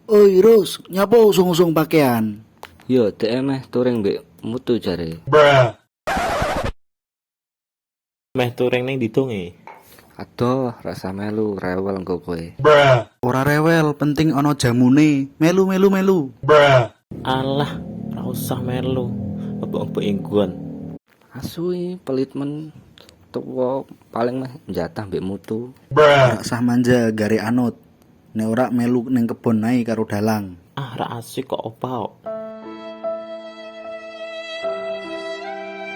Oi Rus, nyapa usung-usung pakaian? Yo, DM touring mbek mutu jare. Meh touring ning didonge. Aduh, rasa melu rewel engko kowe. Ora rewel, penting ono jamune. Melu melu melu. Alah, ora usah melu. Mbok-mbok ingguan. Asui pelit men tuwa paling meh njatah mbek mutu. Ora sah manja gare anut. Nek ora melu ning kebon ae karo dalang. Ah, ra asik kok opa kok.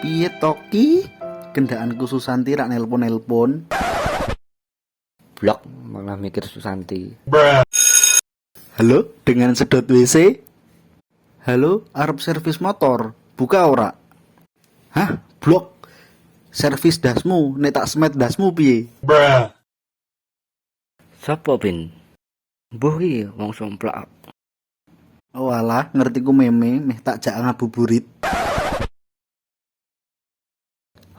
Piye toki? Kendaanku Susanti rak nelpon-nelpon. Blok malah mikir Susanti. Halo, dengan sedot WC? Halo, arep servis motor. Buka ora? Hah, blok. Servis dasmu, nek tak semet dasmu piye? Sopo Bin? Mbuh iki wong somplak. Oh alah, ngertiku meme, meh tak jak ngabuburit.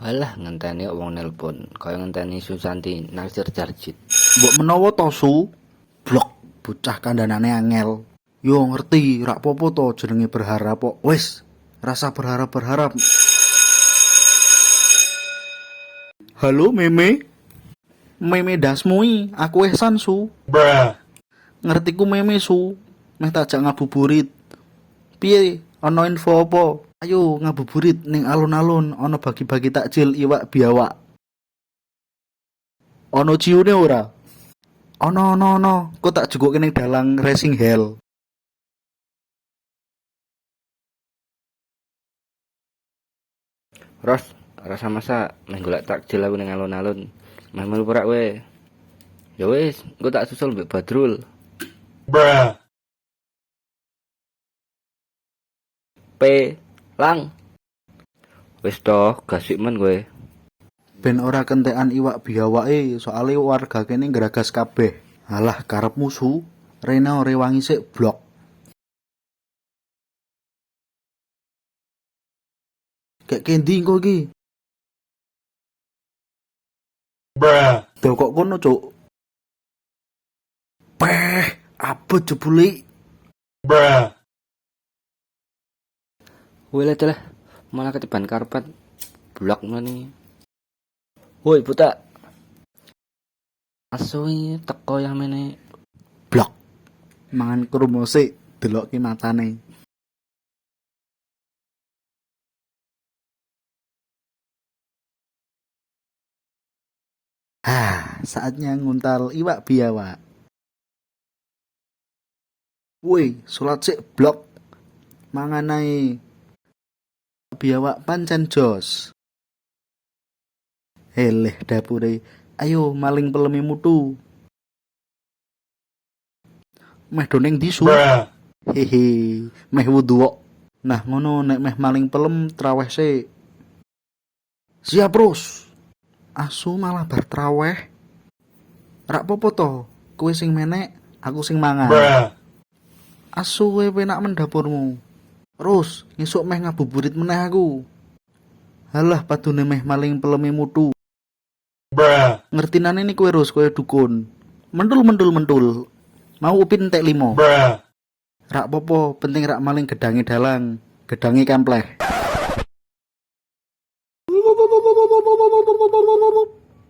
Alah ngenteni kok wong nelpon, kaya ngenteni Susanti naksir jarjit. Mbok menawa to Su, blok bocah kandhanane angel. Yo ngerti, rak popo to jenenge berharap kok. Wis, rasa berharap-berharap. Halo meme. Meme dasmui, aku Ehsan Su. Ngertiku meme Su, meh tak jak ngabuburit. Piye, ana info apa? Ayo ngabuburit ning alun-alun, ana bagi-bagi takjil iwak biawak. Ono ciune ora? Ono. Kok tak juguke ning dalang Racing Hell. Ros, rasa masa meh golek takjil aku ning alun-alun. Meh melu perak kowe. Ya wis, engko tak susul mbek Badrul. P Lang. Wis toh, gasik men kowe. Ben ora kentekan iwak biawake, soalnya warga kene ngeragas kabeh. Alah karepmu Su, Rena rewangi sik blok. Kayak kendi engko iki. Tuh kok kono, Cuk. Peh, apa jebule? Wile telah malah ketiban karpet. Blok ngene. Woi buta. Asui teko yang mene. Blok. Mangan kromo sik, delokke matane. Saatnya nguntal iwak biawak. Woi, salat sik blok. Mangan ae. Biawak pancen jos. Heleh dapure. Ayo maling peleme mutu. Meh doneng disu. Hehe, meh wudu kok. Nah ngono nek meh maling pelem traweh sik. Siap Rus. Asu malah bar traweh. Rak popo to? Kowe sing menek, aku sing mangan. Asu kowe penak men dapurmu. Rus, ngesuk meh ngabuburit meneh aku. Halah padune meh maling peleme mutu. Ngertinane ni kowe Rus, kowe dukun. Mentul. Mau upin entek 5. Rak popo, penting rak maling gedange dalang, gedange kampleh.